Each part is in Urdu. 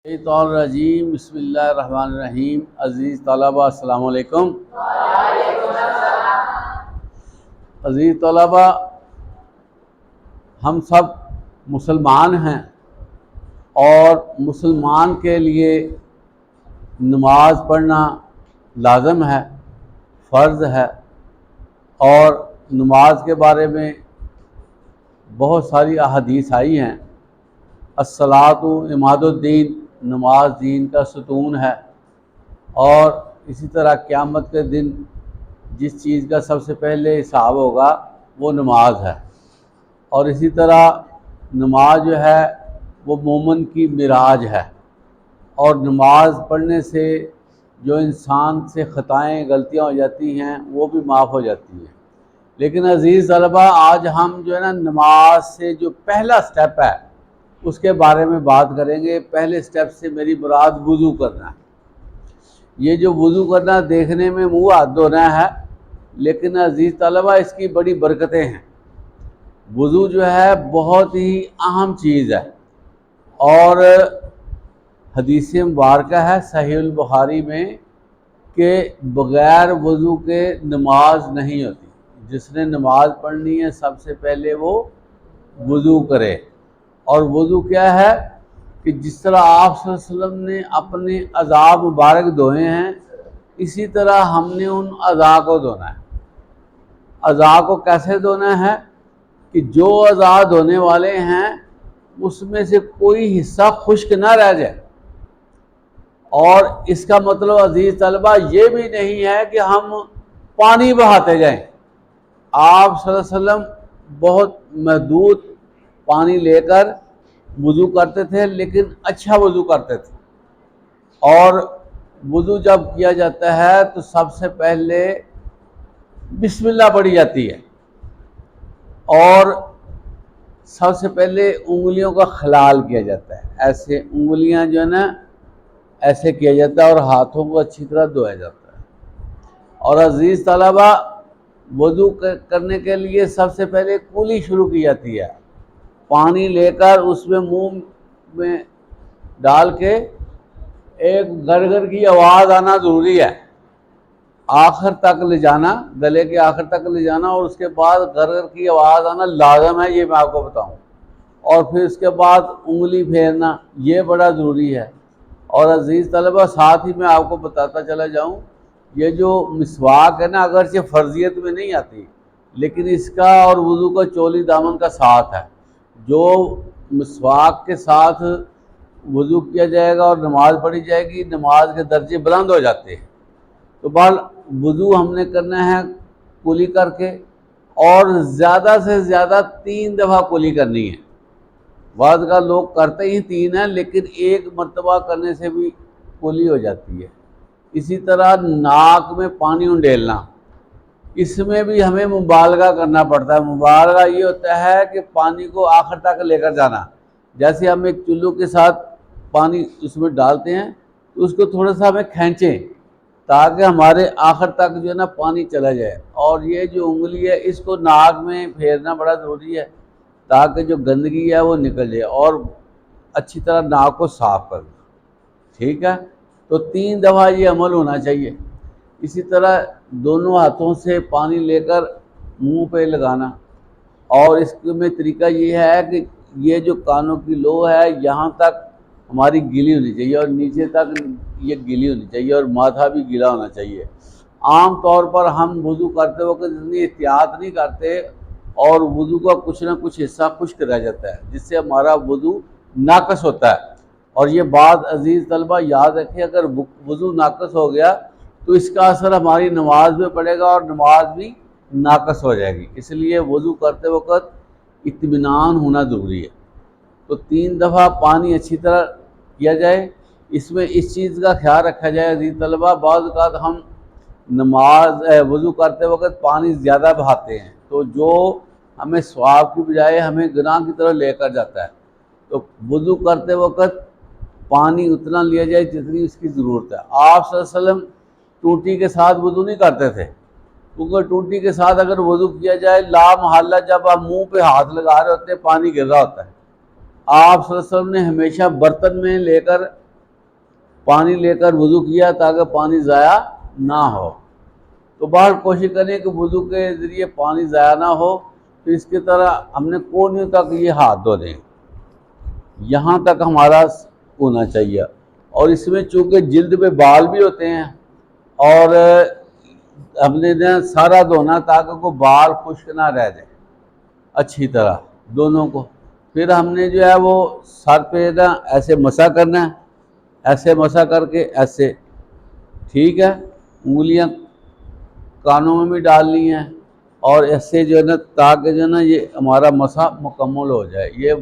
الرجیم بسم اللہ الرحمن الرحیم۔ عزیز طلبہ السلام علیکم۔ عزیز طلبہ، ہم سب مسلمان ہیں اور مسلمان کے لیے نماز پڑھنا لازم ہے، فرض ہے، اور نماز کے بارے میں بہت ساری احادیث آئی ہیں۔ الصلاۃ عماد الدین، نماز دین کا ستون ہے، اور اسی طرح قیامت کے دن جس چیز کا سب سے پہلے حساب ہوگا وہ نماز ہے، اور اسی طرح نماز جو ہے وہ مومن کی معراج ہے، اور نماز پڑھنے سے جو انسان سے خطائیں غلطیاں ہو جاتی ہیں وہ بھی معاف ہو جاتی ہیں۔ لیکن عزیز طلبہ، آج ہم جو ہے نا نماز سے جو پہلا سٹیپ ہے اس کے بارے میں بات کریں گے۔ پہلے سٹیپ سے میری مراد وضو کرنا ہے۔ یہ جو وضو کرنا دیکھنے میں منہ ہاتھ دھونا ہے، لیکن عزیز طلبہ اس کی بڑی برکتیں ہیں۔ وضو جو ہے بہت ہی اہم چیز ہے، اور حدیث مبارکہ ہے صحیح البخاری میں کہ بغیر وضو کے نماز نہیں ہوتی۔ جس نے نماز پڑھنی ہے سب سے پہلے وہ وضو کرے۔ اور وضو کیا ہے کہ جس طرح آپ صلی اللہ علیہ وسلم نے اپنے اعضاء مبارک دھوئے ہیں، اسی طرح ہم نے ان اعضاء کو دھونا ہے۔ اعضاء کو کیسے دھونا ہے کہ جو اعضاء دھونے والے ہیں اس میں سے کوئی حصہ خشک نہ رہ جائے۔ اور اس کا مطلب عزیز طلبہ یہ بھی نہیں ہے کہ ہم پانی بہاتے جائیں۔ آپ صلی اللہ علیہ وسلم بہت محدود پانی لے کر وضو کرتے تھے، لیکن اچھا وضو کرتے تھے۔ اور وضو جب کیا جاتا ہے تو سب سے پہلے بسم اللہ پڑھی جاتی ہے، اور سب سے پہلے انگلیوں کا خلال کیا جاتا ہے۔ ایسے انگلیاں جو ہے نا ایسے کیا جاتا ہے، اور ہاتھوں کو اچھی طرح دھویا جاتا ہے۔ اور عزیز طلبہ، وضو کرنے کے لیے سب سے پہلے کلی شروع کی جاتی ہے۔ پانی لے کر اس میں منہ میں ڈال کے ایک گرگر کی آواز آنا ضروری ہے، آخر تک لے جانا، گلے کے آخر تک لے جانا، اور اس کے بعد گرگر کی آواز آنا لازم ہے، یہ میں آپ کو بتاؤں۔ اور پھر اس کے بعد انگلی پھیرنا، یہ بڑا ضروری ہے۔ اور عزیز طلبہ، ساتھ ہی میں آپ کو بتاتا چلا جاؤں، یہ جو مسواک ہے نا اگرچہ فرضیت میں نہیں آتی، لیکن اس کا اور وضو کا چولی دامن کا ساتھ ہے۔ جو مسواک کے ساتھ وضو کیا جائے گا اور نماز پڑھی جائے گی، نماز کے درجے بلند ہو جاتے ہیں۔ تو بہرحال وضو ہم نے کرنا ہے کلی کر کے، اور زیادہ سے زیادہ 3 دفعہ کلی کرنی ہے۔ بعض کا لوگ کرتے ہی 3 ہیں، لیکن ایک مرتبہ کرنے سے بھی کلی ہو جاتی ہے۔ اسی طرح ناک میں پانی انڈیلنا، اس میں بھی ہمیں مبالغہ کرنا پڑتا ہے۔ مبالغہ یہ ہوتا ہے کہ پانی کو آخر تک لے کر جانا۔ جیسے ہم ایک چلو کے ساتھ پانی اس میں ڈالتے ہیں تو اس کو تھوڑا سا ہمیں کھینچیں تاکہ ہمارے آخر تک جو ہے نا پانی چلا جائے۔ اور یہ جو انگلی ہے اس کو ناک میں پھیرنا بڑا ضروری ہے تاکہ جو گندگی ہے وہ نکل جائے، اور اچھی طرح ناک کو صاف کر دیں۔ ٹھیک ہے، تو 3 دفعہ یہ عمل ہونا چاہیے۔ اسی طرح دونوں ہاتھوں سے پانی لے کر منہ پہ لگانا، اور اس میں طریقہ یہ ہے کہ یہ جو کانوں کی لو ہے یہاں تک ہماری گیلی ہونی چاہیے، اور نیچے تک یہ گیلی ہونی چاہیے، اور ماتھا بھی گیلا ہونا چاہیے۔ عام طور پر ہم وضو کرتے وقت اتنی احتیاط نہیں کرتے، اور وضو کا کچھ نہ کچھ حصہ خشک رہ جاتا ہے، جس سے ہمارا وضو ناقص ہوتا ہے۔ اور یہ بات عزیز طلبہ یاد رکھیں، اگر وضو ناقص ہو گیا تو اس کا اثر ہماری نماز میں پڑے گا، اور نماز بھی ناقص ہو جائے گی۔ اس لیے وضو کرتے وقت اطمینان ہونا ضروری ہے۔ تو 3 دفعہ پانی اچھی طرح کیا جائے۔ اس میں اس چیز کا خیال رکھا جائے عزیز طلبہ، بعض اوقات ہم وضو کرتے وقت پانی زیادہ بہاتے ہیں، تو جو ہمیں ثواب کی بجائے ہمیں گناہ کی طرف لے کر جاتا ہے۔ تو وضو کرتے وقت پانی اتنا لیا جائے جتنی اس کی ضرورت ہے۔ آپ صلی اللہ علیہ وسلم ٹوٹی کے ساتھ وضو نہیں کرتے تھے، کیونکہ ٹوٹی کے ساتھ اگر وضو کیا جائے لا محالہ جب آپ منہ پہ ہاتھ لگا رہے ہوتے ہیں پانی گر رہا ہوتا ہے۔ آپ صلی اللہ علیہ وسلم نے ہمیشہ برتن میں لے کر پانی لے کر وضو کیا تاکہ پانی ضائع نہ ہو۔ تو باہر کوشش کریں کہ وضو کے ذریعے پانی ضائع نہ ہو۔ پھر اس کی طرح ہم نے کونیوں تک یہ ہاتھ دھونے، یہاں تک ہمارا ہونا چاہیے۔ اور اس میں چونکہ جلد پہ بال بھی ہوتے ہیں اور ہم نے سارا دھونا تاکہ کوئی بال خشک نہ رہ جائے اچھی طرح دونوں کو۔ پھر ہم نے جو ہے وہ سر پہ ایسے مسح کرنا ہے، ایسے مسح کر کے ایسے، ٹھیک ہے، انگلیاں کانوں میں بھی ڈالنی ہیں اور ایسے جو ہے نا تاکہ جو ہے نا یہ ہمارا مسح مکمل ہو جائے۔ یہ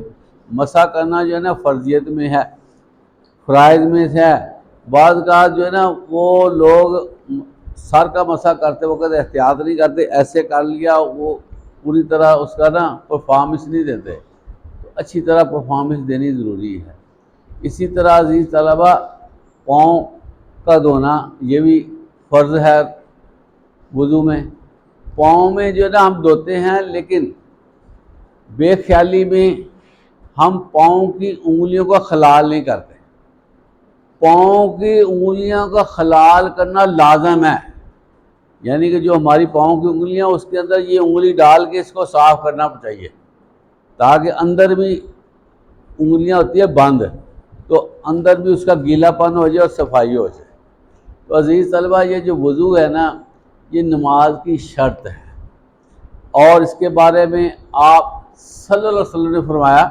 مسح کرنا جو ہے نا فرضیت میں ہے، فرائض میں سے ہے۔ بعض کا جو ہے نا وہ لوگ سر کا مسح کرتے وقت احتیاط نہیں کرتے، ایسے کر لیا، وہ پوری طرح اس کا نا پرفارمنس نہیں دیتے، تو اچھی طرح پرفارمنس دینی ضروری ہے۔ اسی طرح عزیز طلبہ پاؤں کا دھونا یہ بھی فرض ہے وضو میں۔ پاؤں میں جو ہے نا ہم دھوتے ہیں لیکن بے خیالی میں ہم پاؤں کی انگلیوں کا خلال نہیں کرتے۔ پاؤں کی انگلیاں کا خلال کرنا لازم ہے، یعنی کہ جو ہماری پاؤں کی انگلیاں اس کے اندر یہ انگلی ڈال کے اس کو صاف کرنا چاہیے تاکہ اندر بھی انگلیاں ہوتی ہے بند، تو اندر بھی اس کا گیلا پن ہو جائے اور صفائی ہو جائے۔ تو عزیز طلبہ یہ جو وضو ہے نا یہ نماز کی شرط ہے، اور اس کے بارے میں آپ صلی اللہ علیہ وسلم نے فرمایا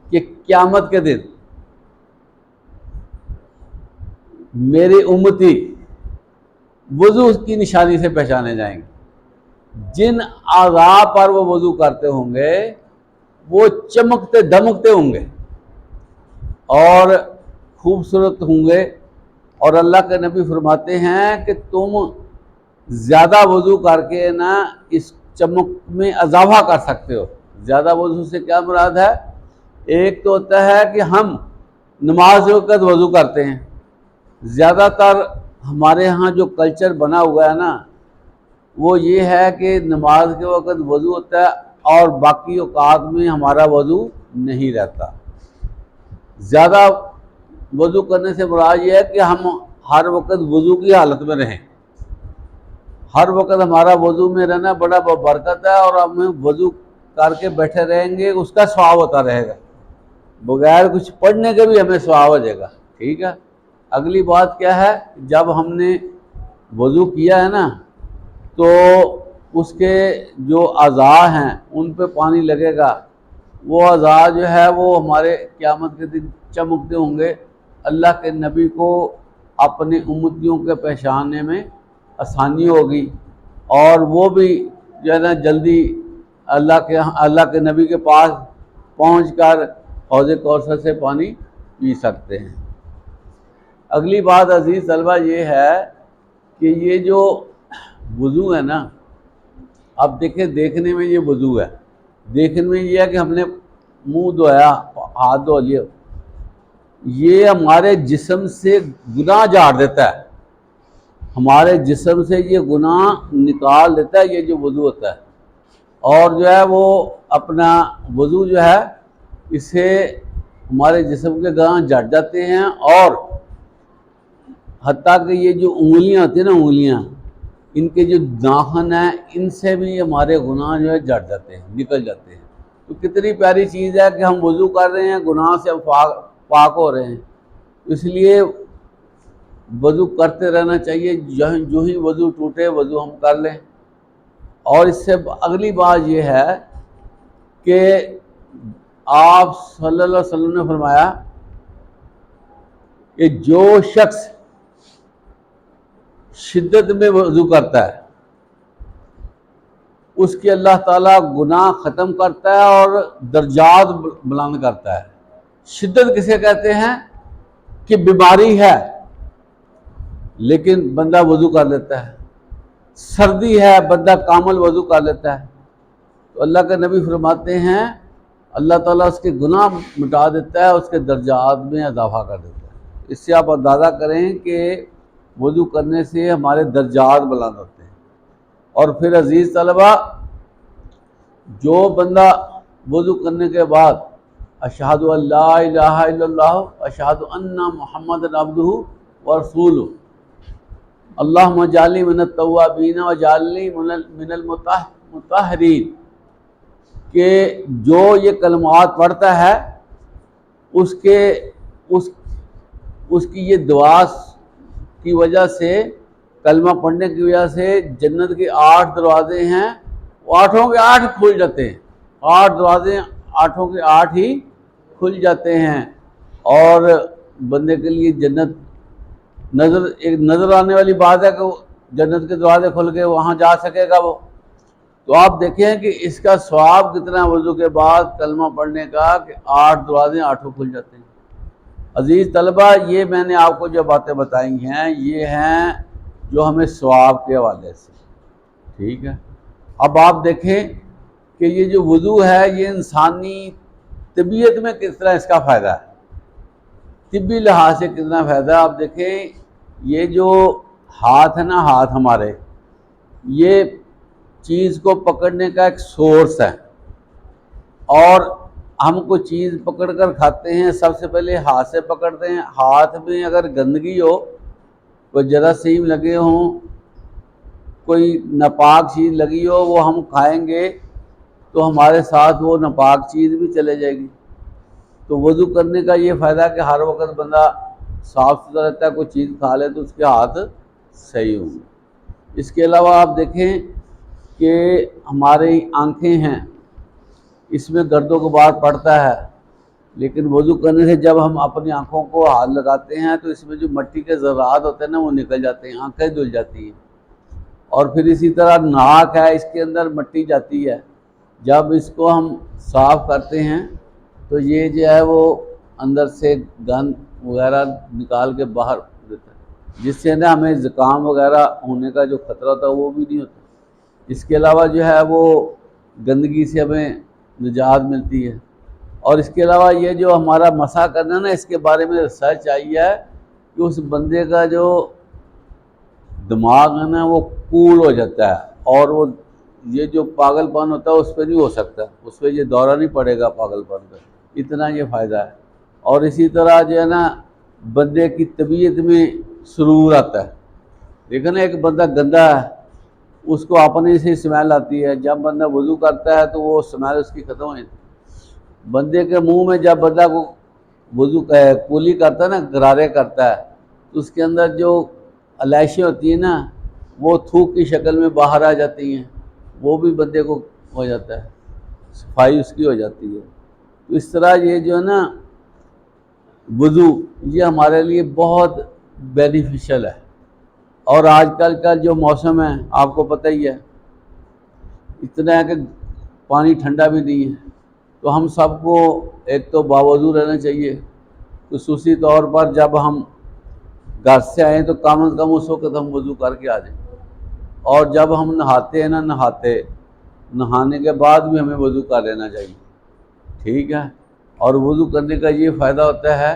کہ قیامت کے دن میری امتی وضو کی نشانی سے پہچانے جائیں گے۔ جن اعضاء پر وہ وضو کرتے ہوں گے وہ چمکتے دمکتے ہوں گے اور خوبصورت ہوں گے، اور اللہ کے نبی فرماتے ہیں کہ تم زیادہ وضو کر کے نا اس چمک میں اضافہ کر سکتے ہو۔ زیادہ وضو سے کیا مراد ہے؟ ایک تو ہوتا ہے کہ ہم نماز وقت وضو کرتے ہیں، زیادہ تر ہمارے ہاں جو کلچر بنا ہوا ہے نا وہ یہ ہے کہ نماز کے وقت وضو ہوتا ہے اور باقی اوقات میں ہمارا وضو نہیں رہتا۔ زیادہ وضو کرنے سے مراد یہ ہے کہ ہم ہر وقت وضو کی حالت میں رہیں، ہر وقت ہمارا وضو میں رہنا بڑا برکت ہے، اور ہم وضو کر کے بیٹھے رہیں گے اس کا ثواب ہوتا رہے گا، بغیر کچھ پڑھنے کے بھی ہمیں ثواب ہو جائے گا، ٹھیک ہے۔ اگلی بات کیا ہے، جب ہم نے وضو کیا ہے نا تو اس کے جو اعضاء ہیں ان پہ پانی لگے گا، وہ اعضاء جو ہے وہ ہمارے قیامت کے دن چمکتے ہوں گے، اللہ کے نبی کو اپنی امتیوں کے پہچاننے میں آسانی ہوگی، اور وہ بھی جو ہے نا جلدی اللہ کے نبی کے پاس پہنچ کر حوض کوثر سے پانی پی سکتے ہیں۔ اگلی بات عزیز طلبہ یہ ہے کہ یہ جو وضو ہے نا، اب دیکھیں دیکھنے میں یہ وضو ہے، دیکھنے میں یہ ہے کہ ہم نے منہ دھویا، ہاتھ دھو لیے، یہ ہمارے جسم سے گناہ جھاڑ دیتا ہے، ہمارے جسم سے یہ گناہ نکال دیتا ہے، یہ جو وضو ہوتا ہے، اور جو ہے وہ اپنا وضو جو ہے اس سے ہمارے جسم کے گناہ جھڑ جاتے ہیں، اور حتیٰ کہ یہ جو انگلیاں ہوتی ہیں نا، انگلیاں، ان کے جو ناخن ہیں ان سے بھی ہمارے گناہ جو ہے جھڑ جاتے ہیں، نکل جاتے ہیں۔ تو کتنی پیاری چیز ہے کہ ہم وضو کر رہے ہیں، گناہ سے پاک ہو رہے ہیں، اس لیے وضو کرتے رہنا چاہیے، جو ہی وضو ٹوٹے وضو ہم کر لیں۔ اور اس سے اگلی بات یہ ہے کہ آپ صلی اللہ علیہ وسلم نے فرمایا کہ جو شخص شدت میں وضو کرتا ہے اس کی اللہ تعالیٰ گناہ ختم کرتا ہے اور درجات بلند کرتا ہے۔ شدت کسے کہتے ہیں کہ بیماری ہے لیکن بندہ وضو کر لیتا ہے، سردی ہے بندہ کامل وضو کر لیتا ہے، تو اللہ کے نبی فرماتے ہیں اللہ تعالیٰ اس کے گناہ مٹا دیتا ہے، اس کے درجات میں اضافہ کر دیتا ہے۔ اس سے آپ اندازہ کریں کہ وضو کرنے سے ہمارے درجات بلند ہوتے ہیں۔ اور پھر عزیز طلبہ جو بندہ وضو کرنے کے بعد اشہد ان لا الہ الا اللہ اشہد ان محمد عبدہ ورسولہ اللہم اجعلنی من التوابین واجعلنی من المطہرین، کہ جو یہ کلمات پڑھتا ہے اس کی یہ دعا کی وجہ سے، کلمہ پڑھنے کی وجہ سے جنت کے 8 دروازے ہیں، وہ 8 کے 8 کھل جاتے ہیں، 8 دروازے 8 کے 8 ہی کھل جاتے ہیں، اور بندے کے لیے جنت ایک نظر آنے والی بات ہے کہ وہ جنت کے دروازے کھل کے وہاں جا سکے گا وہ۔ تو آپ دیکھیں کہ اس کا ثواب کتنا ہے وضو کے بعد کلمہ پڑھنے کا، کہ 8 دروازے 8 کھل جاتے ہیں۔ عزیز طلبہ، یہ میں نے آپ کو جو باتیں بتائی ہیں یہ ہیں جو ہمیں ثواب کے حوالے سے، ٹھیک ہے۔ اب آپ دیکھیں کہ یہ جو وضو ہے یہ انسانی طبیعت میں کس طرح اس کا فائدہ ہے، طبی لحاظ سے کتنا فائدہ ہے۔ آپ دیکھیں یہ جو ہاتھ ہے نا، ہاتھ ہمارے یہ چیز کو پکڑنے کا ایک سورس ہے، اور ہم کوئی چیز پکڑ کر کھاتے ہیں سب سے پہلے ہاتھ سے پکڑتے ہیں۔ ہاتھ میں اگر گندگی ہو، کوئی جراثیم لگے ہوں، کوئی ناپاک چیز لگی ہو، وہ ہم کھائیں گے تو ہمارے ساتھ وہ ناپاک چیز بھی چلے جائے گی۔ تو وضو کرنے کا یہ فائدہ ہے کہ ہر وقت بندہ صاف ستھرا رہتا ہے، کوئی چیز کھا لے تو اس کے ہاتھ صحیح ہوں گے۔ اس کے علاوہ آپ دیکھیں کہ ہماری آنکھیں ہیں، اس میں گرد و غبار پڑتا ہے، لیکن وضو کرنے سے جب ہم اپنی آنکھوں کو ہاتھ لگاتے ہیں تو اس میں جو مٹی کے ذرات ہوتے ہیں نا وہ نکل جاتے ہیں، آنکھیں دھل جاتی ہیں۔ اور پھر اسی طرح ناک ہے، اس کے اندر مٹی جاتی ہے، جب اس کو ہم صاف کرتے ہیں تو یہ جو ہے وہ اندر سے گند وغیرہ نکال کے باہر دیتا ہے، جس سے نا ہمیں زکام وغیرہ ہونے کا جو خطرہ ہوتا ہے وہ بھی نہیں ہوتا۔ اس کے علاوہ جو ہے وہ گندگی سے ہمیں نجات ملتی ہے۔ اور اس کے علاوہ یہ جو ہمارا مسح کرنا نا، اس کے بارے میں ریسرچ آئی ہے کہ اس بندے کا جو دماغ ہے نا وہ کول ہو جاتا ہے، اور وہ یہ جو پاگل پن ہوتا ہے اس پہ نہیں ہو سکتا، اس پہ یہ دورہ نہیں پڑے گا پاگل پن کا، اتنا یہ فائدہ ہے۔ اور اسی طرح جو ہے نا بندے کی طبیعت میں سرور آتا ہے۔ دیکھیں نا ایک بندہ گندا ہے، اس کو اپنے سے اسمیل آتی ہے، جب بندہ وضو کرتا ہے تو وہ اسمیل اس کی ختم ہو جاتی ہے۔ بندے کے منہ میں جب بندہ کو وضو کولی کرتا ہے نا، غرارے کرتا ہے، تو اس کے اندر جو علائشیں ہوتی ہیں نا وہ تھوک کی شکل میں باہر آ جاتی ہیں، وہ بھی بندے کو ہو جاتا ہے، صفائی اس کی ہو جاتی ہے۔ تو اس طرح یہ جو ہے نا وضو یہ ہمارے لیے بہت بینیفیشل ہے۔ اور آج کل کا جو موسم ہے آپ کو پتہ ہی ہے، اتنا ہے کہ پانی ٹھنڈا بھی نہیں ہے، تو ہم سب کو ایک تو باوضو رہنا چاہیے، خصوصی طور پر جب ہم گھر سے آئیں تو کم از کم اس وقت ہم وضو کر کے آ جائیں، اور جب ہم نہاتے ہیں نا نہانے کے بعد بھی ہمیں وضو کر لینا چاہیے، ٹھیک ہے۔ اور وضو کرنے کا یہ فائدہ ہوتا ہے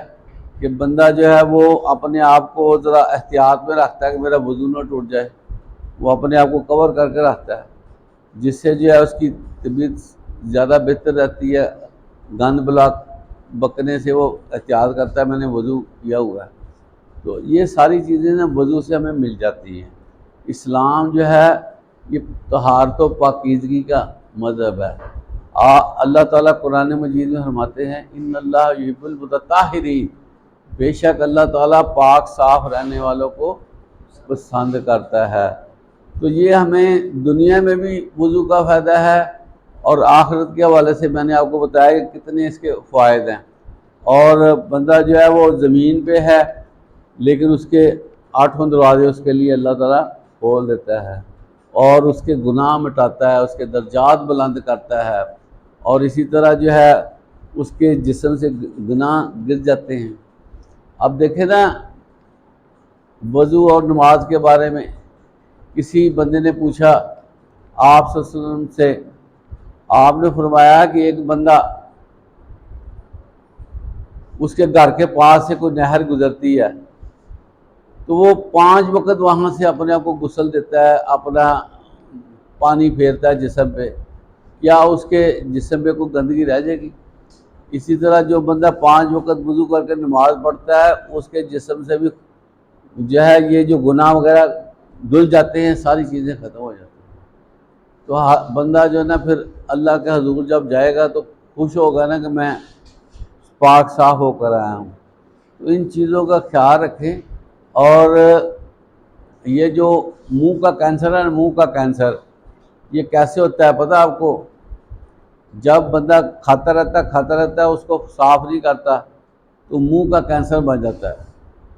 کہ بندہ جو ہے وہ اپنے آپ کو ذرا احتیاط میں رکھتا ہے کہ میرا وضو نہ ٹوٹ جائے، وہ اپنے آپ کو کور کر کے رکھتا ہے، جس سے جو ہے اس کی طبیعت زیادہ بہتر رہتی ہے۔ گند بلاک بکنے سے وہ احتیاط کرتا ہے میں نے وضو کیا ہوا ہے۔ تو یہ ساری چیزیں نا وضو سے ہمیں مل جاتی ہیں۔ اسلام جو ہے یہ طہارت و پاکیزگی کا مذہب ہے۔ اللہ تعالیٰ قرآن مجید میں فرماتے ہیں ان اللہ یحب المطہرین، بے شک اللہ تعالیٰ پاک صاف رہنے والوں کو پسند کرتا ہے۔ تو یہ ہمیں دنیا میں بھی وضو کا فائدہ ہے، اور آخرت کے حوالے سے میں نے آپ کو بتایا کہ کتنے اس کے فوائد ہیں۔ اور بندہ جو ہے وہ زمین پہ ہے لیکن اس کے 8 دروازے اس کے لیے اللہ تعالیٰ کھول دیتا ہے، اور اس کے گناہ مٹاتا ہے، اس کے درجات بلند کرتا ہے، اور اسی طرح جو ہے اس کے جسم سے گناہ گر جاتے ہیں۔ اب دیکھیں نا وضو اور نماز کے بارے میں کسی بندے نے پوچھا آپ صلی اللہ علیہ وسلم سے، آپ نے فرمایا کہ ایک بندہ اس کے گھر کے پاس سے کوئی نہر گزرتی ہے تو وہ 5 وقت وہاں سے اپنے آپ کو غسل دیتا ہے، اپنا پانی پھیرتا ہے جسم پہ، کیا اس کے جسم پہ کوئی گندگی رہ جائے گی؟ اسی طرح جو بندہ 5 وقت وضو کر کے نماز پڑھتا ہے اس کے جسم سے بھی جو ہے یہ جو گناہ وغیرہ دھل جاتے ہیں، ساری چیزیں ختم ہو جاتی ہیں۔ تو بندہ جو ہے نا پھر اللہ کے حضور جب جائے گا تو خوش ہوگا نا کہ میں پاک صاف ہو کر آیا ہوں۔ تو ان چیزوں کا خیال رکھیں۔ اور یہ جو منہ کا کینسر ہے، منہ کا کینسر یہ کیسے ہوتا ہے پتہ آپ کو؟ جب بندہ کھاتا رہتا ہے اس کو صاف نہیں کرتا تو منہ کا کینسر بن جاتا ہے۔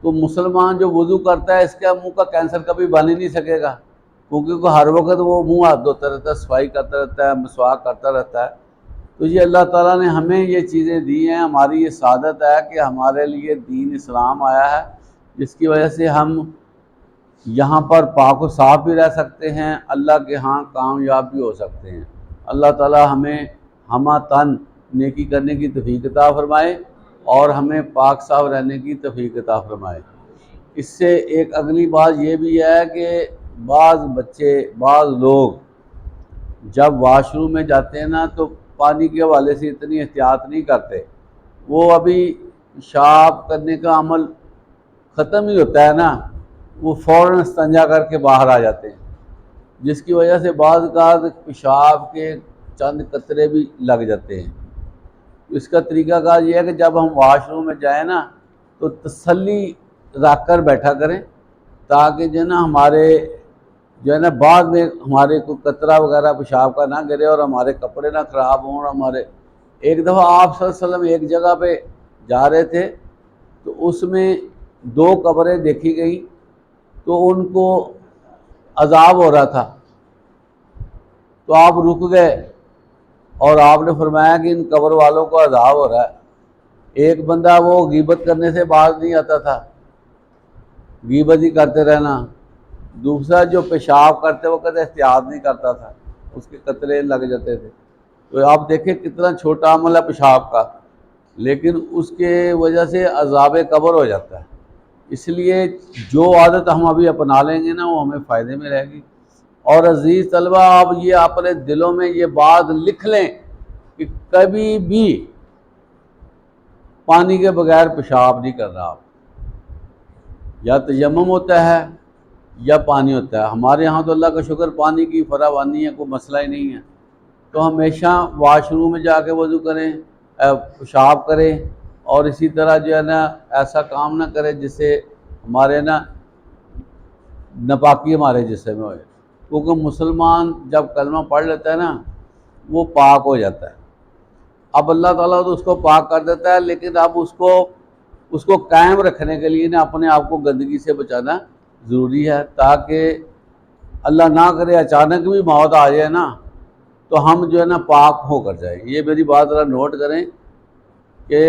تو مسلمان جو وضو کرتا ہے اس کا منہ کا کینسر کبھی بن ہی نہیں سکے گا، کیونکہ ہر وقت وہ منہ ہاتھ دھوتا رہتا ہے، صفائی کرتا رہتا ہے، مسواک کرتا رہتا ہے۔ تو یہ اللہ تعالیٰ نے ہمیں یہ چیزیں دی ہیں، ہماری یہ سعادت ہے کہ ہمارے لیے دین اسلام آیا ہے، جس کی وجہ سے ہم یہاں پر پاک و صاف بھی رہ سکتے ہیں، اللہ کے ہاں کامیاب بھی ہو سکتے ہیں۔ اللہ تعالیٰ ہمیں ہمہ تن نیکی کرنے کی توفیق عطا فرمائے اور ہمیں پاک صاف رہنے کی توفیق عطا فرمائے۔ اس سے ایک اگلی بات یہ بھی ہے کہ بعض بچے، بعض لوگ جب واش روم میں جاتے ہیں نا تو پانی کے حوالے سے اتنی احتیاط نہیں کرتے، وہ ابھی پیشاب کرنے کا عمل ختم ہی ہوتا ہے نا، وہ فوراً استنجا کر کے باہر آ جاتے ہیں، جس کی وجہ سے بعض اوقات پیشاب کے چند قطرے بھی لگ جاتے ہیں۔ اس کا طریقہ کار یہ ہے کہ جب ہم واش روم میں جائیں نا تو تسلی رکھ کر بیٹھا کریں، تاکہ جو ہے نا ہمارے جو ہے نا بعد میں ہمارے کوئی قطرہ وغیرہ پیشاب کا نہ گرے اور ہمارے کپڑے نہ خراب ہوں۔ اور ہمارے ایک دفعہ آپ صلی اللہ علیہ وسلم ایک جگہ پہ جا رہے تھے تو اس میں 2 قبریں دیکھی گئیں، تو ان کو عذاب ہو رہا تھا، تو آپ رک گئے اور آپ نے فرمایا کہ ان قبر والوں کو عذاب ہو رہا ہے۔ ایک بندہ وہ غیبت کرنے سے باز نہیں آتا تھا، غیبت ہی کرتے رہنا، دوسرا جو پیشاب کرتے وقت احتیاط نہیں کرتا تھا، اس کے قطرے لگ جاتے تھے۔ تو آپ دیکھیں کتنا چھوٹا عمل ہے پیشاب کا، لیکن اس کے وجہ سے عذاب قبر ہو جاتا ہے۔ اس لیے جو عادت ہم ابھی اپنا لیں گے نا وہ ہمیں فائدے میں رہے گی۔ اور عزیز طلبہ، آپ یہ اپنے دلوں میں یہ بات لکھ لیں کہ کبھی بھی پانی کے بغیر پیشاب نہیں کرنا۔ آپ یا تیمم ہوتا ہے یا پانی ہوتا ہے، ہمارے ہاں تو اللہ کا شکر پانی کی فراوانی ہے، کوئی مسئلہ ہی نہیں ہے۔ تو ہمیشہ واش روم میں جا کے وضو کریں، پیشاب کریں، اور اسی طرح جو ہے نا ایسا کام نہ کریں جس سے ہمارے نا ناپاکی ہمارے جسم میں ہوئے، کیونکہ مسلمان جب کلمہ پڑھ لیتا ہے نا وہ پاک ہو جاتا ہے۔ اب اللہ تعالیٰ تو اس کو پاک کر دیتا ہے، لیکن اب اس کو قائم رکھنے کے لیے نا اپنے آپ کو گندگی سے بچانا ضروری ہے، تاکہ اللہ نہ کرے اچانک بھی موت آ جائے نا تو ہم جو ہے نا پاک ہو کر جائیں۔ یہ میری بات ذرا نوٹ کریں کہ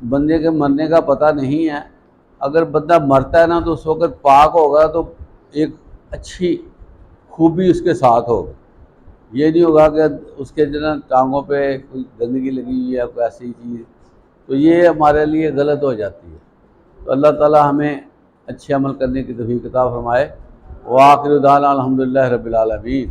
بندے کے مرنے کا پتہ نہیں ہے، اگر بندہ مرتا ہے نا تو اس وقت پاک ہوگا تو ایک اچھی خوبی اس کے ساتھ ہوگی، یہ نہیں ہوگا کہ اس کے جو ہے نا ٹانگوں پہ کوئی گندگی لگی ہوئی ہے، کوئی ایسی چیز، تو یہ ہمارے لیے غلط ہو جاتی ہے۔ تو اللہ تعالیٰ ہمیں اچھے عمل کرنے کی توفیق عطا فرمائے۔ وآخر دعوانا الحمدللہ رب العالمین۔